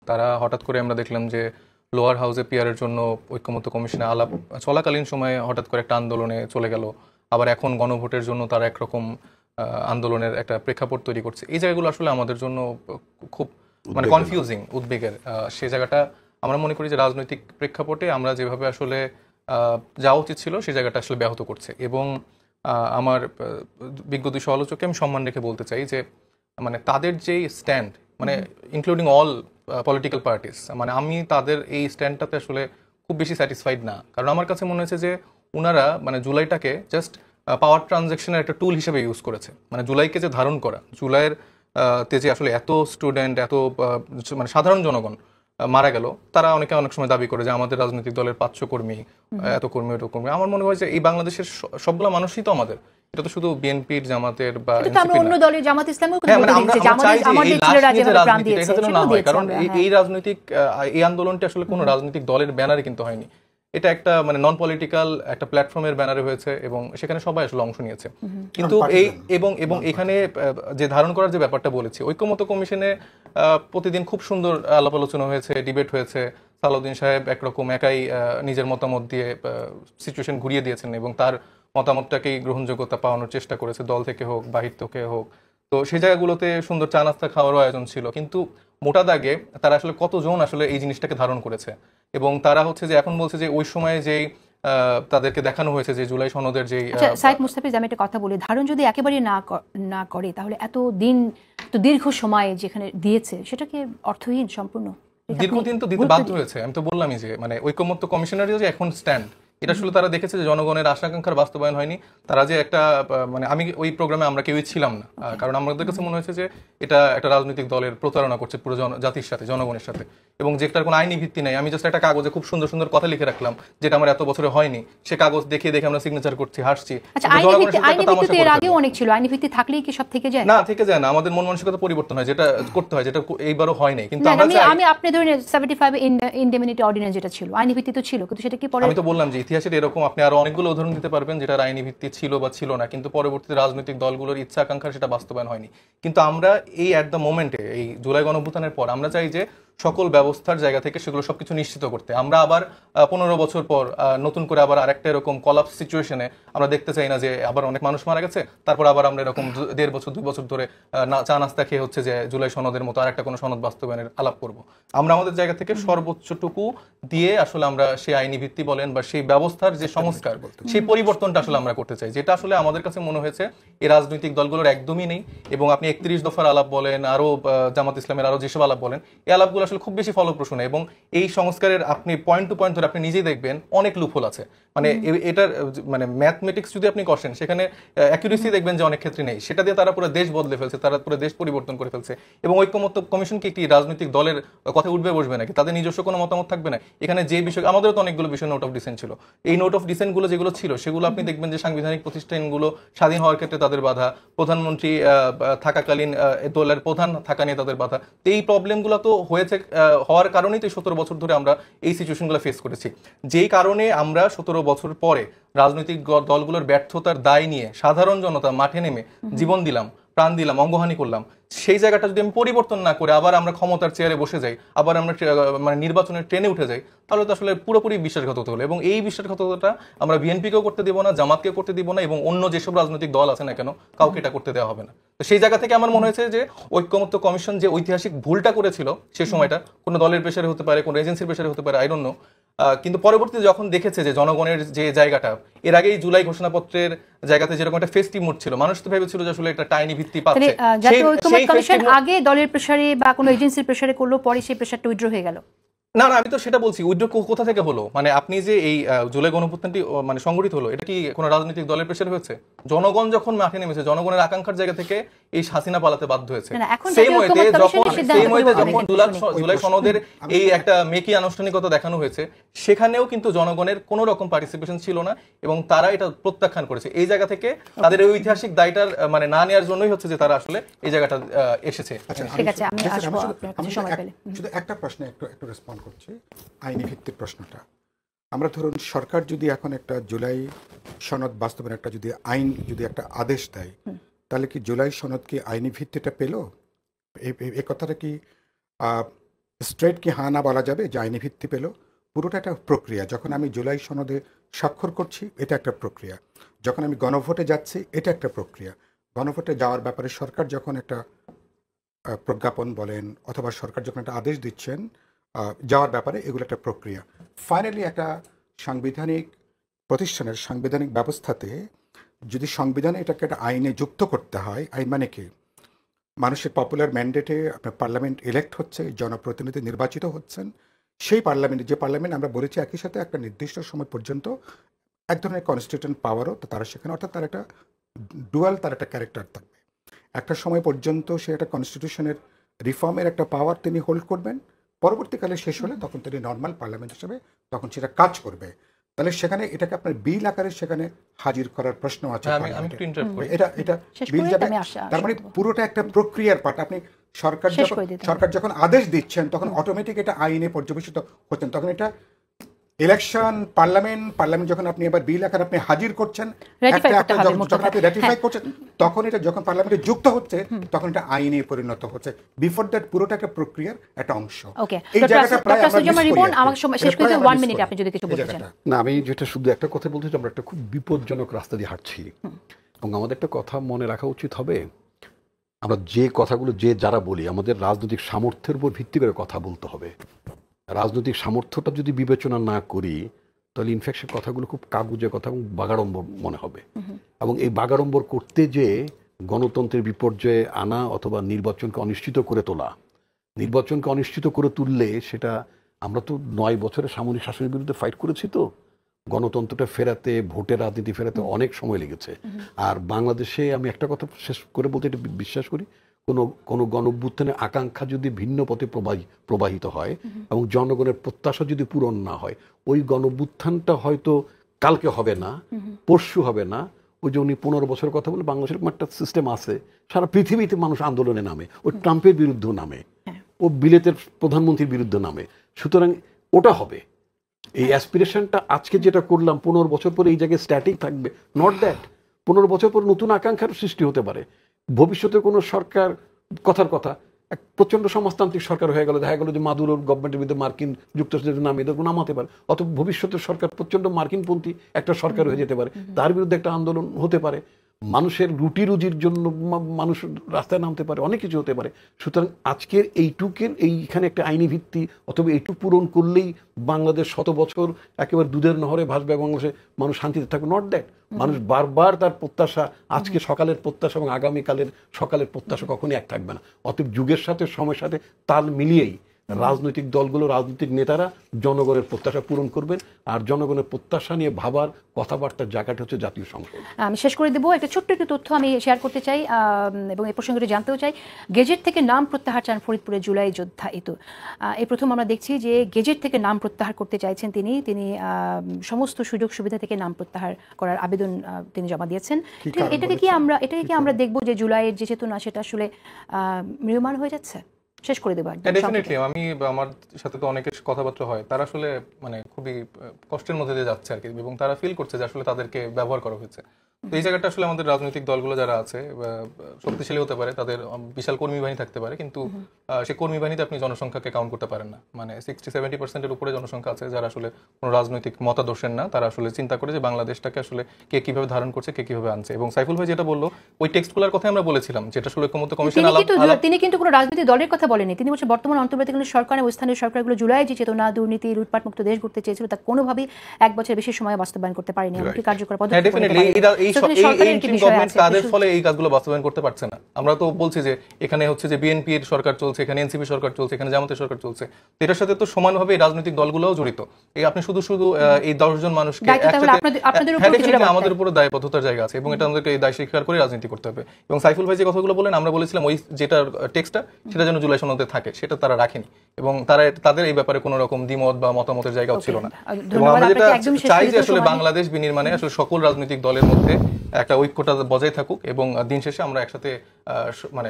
তারা হঠাৎ করে আমরা দেখলাম যে লোয়ার হাউসে পিয়ারের জন্য ঐক্যমত্য কমিশনে আলাপ চলাকালীন সময়ে হঠাৎ করে একটা আন্দোলনে চলে গেল। আবার এখন গণভোটের জন্য তারা একরকম আন্দোলনের একটা প্রেক্ষাপট তৈরি করছে। এই জায়গাগুলো আসলে আমাদের জন্য খুব মানে কনফিউজিং, উদ্বেগের। সেই জায়গাটা আমরা মনে করি যে রাজনৈতিক প্রেক্ষাপটে আমরা যেভাবে আসলে যাওয়া উচিত ছিল সেই জায়গাটা আসলে ব্যাহত করছে। এবং আমার বিজ্ঞ দুই সমালোচককে আমি সম্মান রেখে বলতে চাই যে মানে তাদের যেই স্ট্যান্ড, মানে ইনক্লুডিং অল পলিটিক্যাল পার্টিস, মানে আমি তাদের এই স্ট্যান্ডটাতে আসলে খুব বেশি স্যাটিসফাইড না। কারণ আমার কাছে মনে হয়েছে যে ওনারা মানে জুলাইটাকে জাস্ট পাওয়ার ট্রানজ্যাকশনের একটা টুল হিসেবে ইউজ করেছে। মানে জুলাইকে যে ধারণ করা, জুলাইয়ের তে যে আসলে এত স্টুডেন্ট, এত মানে সাধারণ জনগণ মারা গেল, তারা অনেকে অনেক সময় দাবি করে যে আমাদের রাজনৈতিক দলের 500 কর্মী, এত কর্মী, এত কর্মী। আমার মনে হয় যে এই বাংলাদেশের সবগুলো মানুষই তো আমাদের, এটা তো শুধু বিএনপির, জামাতের বা অন্য দলের, জামাত ইসলামের, কারণ এই রাজনৈতিক এই আন্দোলনটি আসলে কোনো রাজনৈতিক দলের ব্যানারে কিন্তু হয়নি। এটা একটা মানে নন পলিটিক্যাল একটা প্ল্যাটফর্মের ব্যানারে হয়েছে এবং সেখানে সবাই আসলে অংশ নিয়েছে। কিন্তু এই এবং এখানে যে ধারণ করার যে ব্যাপারটা বলেছি, ঐক্যমত্য কমিশনে প্রতিদিন খুব সুন্দর আলাপ আলোচনা হয়েছে, ডিবেট হয়েছে। সালাউদ্দিন সাহেব একরকম একাই নিজের মতামত দিয়ে সিচুয়েশন ঘুরিয়ে দিয়েছেন এবং তার মতামতটাকেই গ্রহণযোগ্যতা পাওয়ানোর চেষ্টা করেছে, দল থেকে হোক, বাহির থেকে হোক। তো সেই জায়গাগুলোতে সুন্দর চা নাস্তা খাওয়ারও আয়োজন ছিল। কিন্তু মোটা দাগে তারা আসলে কতজন আসলে এই জিনিসটাকে ধারণ করেছে? এবং তারা হচ্ছে যে এখন বলছে যে ওই সময়ে যেই তাদেরকে দেখানো হয়েছে যে জুলাই সনদের যেই সাইদ মুস্তাফিজ, আমি একটা কথা বলি, ধারণ যদি একেবারে না করে তাহলে এত দিন, এত দীর্ঘ সময় যেখানে দিয়েছে সেটাকে অর্থহীন সম্পূর্ণ। দীর্ঘদিন তো দিতে বাধ্য হয়েছে। আমি তো বললামই যে মানে ঐক্যমত্য কমিশনারের যে এখন স্ট্যান্ড, এটা আসলে তারা দেখেছে যে জনগণের আশা আকাঙ্ক্ষার বাস্তবায়ন হয়নি। তারা যে একটা মানে আমি ওই প্রোগ্রামে আমরা কেউই ছিলাম না, কারণ আমাদের কাছে মনে হয়েছে যে এটা একটা রাজনৈতিক দলের প্রতারণা করছে পুরো জাতির সাথে, জনগণের সাথে, এবং যেটার কোনো আইনি ভিত্তি নেই। আমি জাস্ট একটা কাগজে খুব সুন্দর সুন্দর কথা লিখে রাখলাম, যেটা আমার এত বছরে হয়নি। সে কাগজ দেখে দেখে আমরা সিগনেচার করছি, হাসছি। অনেক ছিল আইনি ভিত্তি থাকলেই কি সব থেকে যায়? না, থেকে যায় না। আমাদের মন মানসিকতা পরিবর্তন হয়, যেটা করতে হয়, যেটা এইবারও হয় নাই। কিন্তু আমি আপনি ধরেন 75 ইনডেমনিটি অর্ডিন্যান্স যেটা ছিল আইনি ভিত্তি তো ছিল, কিন্তু সেটা কি পরে? আমি তো বললাম যে ইতিহাসের এরকম আপনি আরো অনেকগুলো উদাহরণ দিতে পারবেন যেটা আইনি ভিত্তি ছিল বা ছিল না, কিন্তু পরবর্তীতে রাজনৈতিক দলগুলোর ইচ্ছা আকাঙ্ক্ষা সেটা বাস্তবায়ন হয়নি। কিন্তু আমরা এই অ্যাট দ্য মোমেন্টে, এই জুলাই গণঅভ্যুত্থানের পর আমরা চাই যে সকল ব্যবস্থার জায়গা থেকে সেগুলো সবকিছু নিশ্চিত করতে। আমরা আবার 15 বছর পর নতুন করে আবার আরেকটা এরকম কলাপস সিচুয়েশনে আমরা দেখতে চাই না যে আবার অনেক মানুষ মারা গেছে, তারপর আবার আমরা এরকম 1.5 বছর 2 বছর ধরে চা নাস্তা খেয়ে হচ্ছে যে জুলাই সনদের মতো আরেকটা কোনো সনদ বাস্তবায়নের আলাপ করব। আমরা আমাদের জায়গা থেকে সর্বোচ্চটুকু দিয়ে আসলে আমরা সেই আইনি ভিত্তি বলেন বা সেই ব্যবস্থার যে সংস্কার, সেই পরিবর্তনটা আসলে আমরা করতে চাই, যেটা আসলে আমাদের কাছে মনে হয়েছে এই রাজনৈতিক দলগুলোর একদমই নেই। এবং আপনি 31 দফার আলাপ বলেন, আরো জামাত ইসলামের আরো যেসব আলাপ বলেন, এই আলাপগুলো আসলে খুব বেশি ফলপ্রসূ না। এবং এই সংস্কারের আপনি পয়েন্ট টু পয়েন্ট ধরে আপনি নিজেই দেখবেন অনেক লুপহোল আছে। মানে এটার মানে ম্যাথমেটিক্স যদি আপনি কষেন, সেখানে অ্যাকুরেসি দেখবেন যে অনেক ক্ষেত্রে নেই। সেটা দিয়ে তারা পুরো দেশ বদলে ফেলছে, তারা পুরো দেশ পরিবর্তন করে ফেলছে। এবং ঐক্যমত্য কমিশন কি একটি রাজনৈতিক দলের কথা উঠবে বসবে নাকি? তাদের নিজস্ব কোনো মতামত থাকবে না? এখানে যে বিষয়, আমাদেরও তো অনেকগুলো বিষয় নোট অফ ডিসেন্ট ছিল। এই নোট অফ ডিসেন্ট গুলো যেগুলো ছিল, সেগুলো আপনি দেখবেন যে সাংবিধানিক প্রতিষ্ঠানগুলো স্বাধীন হওয়ার ক্ষেত্রে তাদের বাধা, প্রধানমন্ত্রী থাকাকালীন দলের প্রধান থাকা নিয়ে তাদের বাধা। তো এই প্রবলেমগুলো তো হয়েছে, হওয়ার কারণেই তো 17 বছর ধরে আমরা এই সিচুয়েশনগুলো ফেস করেছি। যেই কারণে আমরা 17 বছর পরে রাজনৈতিক দলগুলোর ব্যর্থতার দায় নিয়ে সাধারণ জনতা মাঠে নেমে জীবন দিলাম, প্রাণ দিলাম, অঙ্গহানি করলাম। সেই জায়গাটা যদি আমি পরিবর্তন না করে আবার আমরা ক্ষমতার চেয়ারে বসে যাই, আবার আমরা মানে নির্বাচনের ট্রেনে উঠে যাই, তাহলে তো আসলে পুরোপুরি বিশ্বাসঘাতকতা হলো। এবং এই বিশ্বাসঘাতকতা আমরা বিএনপিকেও করতে দেবো না, জামাতকে করতে দিব না, এবং অন্য যেসব রাজনৈতিক দল আছে না কেন, কাউকে এটা করতে দেওয়া হবে না। তো সেই জায়গা থেকে আমার মনে হয়েছে যে ঐক্যমত্য কমিশন যে ঐতিহাসিক ভুলটা করেছিল সেই সময়টা, কোনো দলের প্রেসারে হতে পারে, কোনো এজেন্সির প্রেসারে হতে পারে, আই ডোন্ট নো, কিন্তু পরবর্তীতে যখন দেখেছে যে জনগণের যে জায়গাটা, এর আগেই জুলাই ঘোষণাপত্রের জায়গাতে যেরকম একটা ফেস্টিভ মুড ছিল, মানুষ তো ভেবেছিল যে আসলে একটা টাইনি ভিত্তি পাচ্ছে। আগে দলের প্রেসারে বা কোনো এজেন্সির প্রেসারে করলো, পরে সেই প্রেসারটা উইথড্র হয়ে গেল। না না, আমি তো সেটা বলছি, উইথড্র কোথা থেকে হলো? মানে আপনি যে এই জুলাই গণঅভ্যুত্থানটি মানে সংগঠিত হলো, এটা কি কোনো রাজনৈতিক দলের প্রেসারে হয়েছে? জনগণ যখন মাঠে নেমেছে, জনগণের আকাঙ্ক্ষার জায়গা থেকে এই হাসিনা পালাতে বাধ্য হয়েছে। সেই ওয়েতে যখন জুলাই সনদের এই একটা মেকি আনুষ্ঠানিকতা দেখানো হয়েছে, সেখানেও কিন্তু জনগণের কোনো রকম পার্টিসিপেশন ছিল না এবং তারা এটা প্রত্যাখ্যান করেছে। এই জায়গা থেকে তাদের এই ঐতিহাসিক দায়টার মানে না নেওয়ার জন্যই হচ্ছে যে তারা আসলে এই জায়গাটা এসেছে। ঠিক আছে, আমি আসবো আপনার সময় পেলে। শুধু একটা প্রশ্নে একটু রেসপন্ড করছি, আইনি ভিত্তির প্রশ্নটা। আমরা ধরুন সরকার যদি এখন একটা জুলাই সনদ বাস্তবায়নের একটা যদি আইন যদি একটা আদেশ দেয়, তাহলে কি জুলাই সনদ কি আইনি ভিত্তিটা পেল? এই কথাটা কি স্ট্রেট কি হা না বলা যাবে যে আইনি ভিত্তি পেল? পুরোটা একটা প্রক্রিয়া। যখন আমি জুলাই সনদে স্বাক্ষর করছি, এটা একটা প্রক্রিয়া। যখন আমি গণভোটে যাচ্ছি, এটা একটা প্রক্রিয়া। গণভোটে যাওয়ার ব্যাপারে সরকার যখন একটা প্রজ্ঞাপন বলেন অথবা সরকার যখন একটা আদেশ দিচ্ছেন যাওয়ার ব্যাপারে, এগুলো একটা প্রক্রিয়া। ফাইনালি একটা সাংবিধানিক প্রতিষ্ঠানের সাংবিধানিক ব্যবস্থাতে যদি সংবিধানে এটাকে একটা আইনে যুক্ত করতে হয়, আইন মানে কি? মানুষের পপুলার ম্যান্ডেটে আপনার পার্লামেন্ট ইলেক্ট হচ্ছে, জনপ্রতিনিধি নির্বাচিত হচ্ছেন। সেই পার্লামেন্টে, যে পার্লামেন্ট আমরা বলেছি একই সাথে একটা নির্দিষ্ট সময় পর্যন্ত এক ধরনের কনস্টিটিউশন পাওয়ারও তারা সেখানে, অর্থাৎ তার একটা ডুয়াল, তার একটা ক্যারেক্টার থাকবে। একটা সময় পর্যন্ত সে একটা কনস্টিটিউশনের রিফর্মের একটা পাওয়ার তিনি হোল্ড করবেন, পরবর্তীকালে শেষ হলে তখন তিনি নর্মাল পার্লামেন্ট হিসেবে তখন সেটা কাজ করবে। তাহলে সেখানে এটাকে আপনার বিল আকারে সেখানে হাজির করার প্রশ্ন আছে। আমি একটু ইন্টারাপ্ট করি। এটা বিল যাবে, তার মানে পুরোটা একটা প্রক্রিয়ার পার্ট। আপনি সরকার যখন আদেশ দিচ্ছেন তখন অটোমেটিক এটা আইনে পর্যবেসিত হচ্ছেন। তখন এটা ইলেকশন, পার্লামেন্ট যখন আপনি এবার বিল আকারে আপনি হাজির করছেন, যখন আপনি রেটিফাই করছেন, তখন এটা যখন পার্লামেন্টে যুক্ত হচ্ছে তখন এটা আইনে পরিণত হচ্ছে। বিফোর দ্যাট পুরোটা একটা প্রক্রিয়ার একটা অংশ। এই জায়গাটা প্রায় না, আমি যেটা শুধু একটা কথা বলতে চাই, আমরা একটা খুব বিপজ্জনক রাস্তা দিয়ে হাঁটছি এবং আমাদের একটা কথা মনে রাখা উচিত হবে, আমরা যে কথাগুলো যারা বলি আমাদের রাজনৈতিক সামর্থ্যের উপর ভিত্তি করে কথা বলতে হবে। রাজনৈতিক সামর্থ্যটা যদি বিবেচনা না করি তাহলে ইনফ্যাক্ট কথাগুলো খুব কাগুজে কথা এবং বাগাড়ম্বর মনে হবে। এবং এই বাগাড়ম্বর করতে যে গণতন্ত্রের বিপর্যয়ে আনা অথবা নির্বাচনকে অনিশ্চিত করে তোলা, নির্বাচনকে অনিশ্চিত করে তুললে সেটা, আমরা তো 9 বছরের সামরিক শাসনের বিরুদ্ধে ফাইট করেছি, তো গণতন্ত্রটা ফেরাতে, ভোটের রাজনীতি ফেরাতে অনেক সময় লেগেছে। আর বাংলাদেশে আমি একটা কথা শেষ করে বলতে এটা বিশ্বাস করি, কোনো গণঅভ্যুত্থানের আকাঙ্ক্ষা যদি ভিন্ন পথে প্রবাহিত হয় এবং জনগণের প্রত্যাশা যদি পূরণ না হয়, ওই গণঅভ্যুত্থানটা হয়তো কালকে হবে না, পরশু হবে না। ওই যে উনি 15 বছরের কথা বলে, বাংলাদেশের একটা সিস্টেম আছে, সারা পৃথিবীতে মানুষ আন্দোলনে নামে, ওই ট্রাম্পের বিরুদ্ধে নামে, ও বিলেতের প্রধানমন্ত্রীর বিরুদ্ধে নামে। সুতরাং ওটা হবে। এই অ্যাসপিরেশনটা আজকে যেটা করলাম 15 বছর পরে এই জায়গায় স্ট্যাটিক থাকবে, নট দ্যাট। 15 বছর পর নতুন আকাঙ্ক্ষার সৃষ্টি হতে পারে। ভবিষ্যতে কোনো সরকার, কথার কথা, এক প্রচণ্ড সমাজতান্ত্রিক সরকার হয়ে গেল, দেখা গেল যে মাদুরোর গভর্নমেন্টের বিরুদ্ধে মার্কিন যুক্তরাষ্ট্রের নামে এদের নামাতে পারে, অথবা ভবিষ্যতের সরকার প্রচণ্ড মার্কিনপন্থী একটা সরকার হয়ে যেতে পারে, তার বিরুদ্ধে একটা আন্দোলন হতে পারে, মানুষের রুটি রুজির জন্য মানুষ রাস্তায় নামতে পারে, অনেক কিছু হতে পারে। সুতরাং আজকের এইখানে একটা আইনি ভিত্তি অথবা এইটুক পূরণ করলেই বাংলাদেশ 100 বছর একেবারে দুধের নহরে ভাসবে, বাংলাদেশে মানুষ শান্তিতে থাকবে, নট দ্যাট। মানুষ বারবার তার প্রত্যাশা, আজকে সকালের প্রত্যাশা এবং আগামীকালের সকালের প্রত্যাশা কখনই এক থাকবে না। অতএব যুগের সাথে সময়ের সাথে তাল মিলিয়েই রাজনৈতিক দলগুলো, রাজনৈতিক নেতারা জনগণের প্রত্যাশা পূরণ করবেন। আর জনগণের প্রত্যাশা নিয়ে ভাবার কথাবার্তার জায়গাটা হচ্ছে জাতীয় সংসদ। আমি শেষ করে দেবো, একটা ছোট্ট একটু তথ্য আমি শেয়ার করতে চাই এবং এই প্রসঙ্গে জানতেও চাই। গেজেট থেকে নাম প্রত্যাহার চান ফরিদপুরের জুলাই যোদ্ধা ইতু। এই প্রথম আমরা দেখছি যে গেজেট থেকে নাম প্রত্যাহার করতে চাইছেন তিনি সমস্ত সুযোগ সুবিধা থেকে নাম প্রত্যাহার করার আবেদন তিনি জমা দিয়েছেন। এটাকে কি আমরা দেখবো যে জুলাইয়ের যে চেতনা সেটা আসলে ম্রিয়মাণ হয়ে যাচ্ছে? শেষ করে দেবো। ডেফিনেটলি আমি, আমার সাথে তো অনেকের কথাবার্তা হয়, তারা আসলে মানে খুবই কষ্টের মধ্যে দিয়ে যাচ্ছে আর কি, এবং তারা ফিল করছে যে আসলে তাদেরকে ব্যবহার করা হয়েছে। তো এই জায়গাটা আসলে আমাদের রাজনৈতিক দলগুলো যারা আছে শক্তিশালী হতে পারে, তাদের বিশাল কর্মী বাহিনী থাকতে পারে, কিন্তু সেই কর্মী বাহিনীতে আপনি জনসংখ্যাকে কাউন্ট করতে পারেন না। মানে 60-70% উপরে জনসংখ্যা আছে যারা আসলে কোনো রাজনৈতিক মতাদর্শের না, তারা আসলে চিন্তা করে যে বাংলাদেশটাকে আসলে কে কিভাবে ধারণ করছে, কে কিভাবে আনছে। এবং সাইফুল ভাই যেটা বললো, ওই টেক্সটগুলোর কথা আমরা বলেছিলাম, যেটা আসলে ঐক্যমত্য কমিশন তিনি কিন্তু কোনো রাজনৈতিক দলের কথা বলেনি। তিনি বলছেন বর্তমান অন্তর্বর্তীকালীন সরকার এবং স্থানীয় সরকারগুলো জুলাই যে চেতনা, দুর্নীতি, লুটপাট মুক্ত দেশ গড়তে চেয়েছিল তা কোনোভাবেই 1 বছরের বেশি সময় বাস্তবায়ন করতে পারেনি। এমনকি কার্যকর পদক্ষেপ তাদের ফলে এই কাজগুলো বাস্তবায়ন করতে পারছে না। আমরা তো বলছি যে এখানে হচ্ছে যে বিএনপির সরকার চলছে, এখানে এনসিপি সরকার চলছে, এখানে জামাতের সরকার চলছে, এটার সাথে তো সমানভাবে এই রাজনৈতিক দলগুলোও জড়িত। এই আপনি শুধু এই 10 জন মানুষকে আমাদের উপর দায়বদ্ধতার জায়গা আছে, এবং এটা আমাদেরকে এই দায় স্বীকার করে রাজনীতি করতে হবে। এবং সাইফুল ভাই যে কথাগুলো বলেন, আমরা বলেছিলাম ওই যেটা টেক্সটটা সেটা যেন জুলাই সনদে থাকে, সেটা তারা রাখেনি, এবং তাদের এই ব্যাপারে কোনো রকম দ্বিমত বা মতামতের জায়গাও ছিল না। এবং আমরা যেটা চাই যে আসলে বাংলাদেশ বিনির্মাণে আসলে সকল রাজনৈতিক দলের মধ্যে একটা ঐক্যটা বজায় থাকুক, এবং দিন শেষে আমরা একসাথে মানে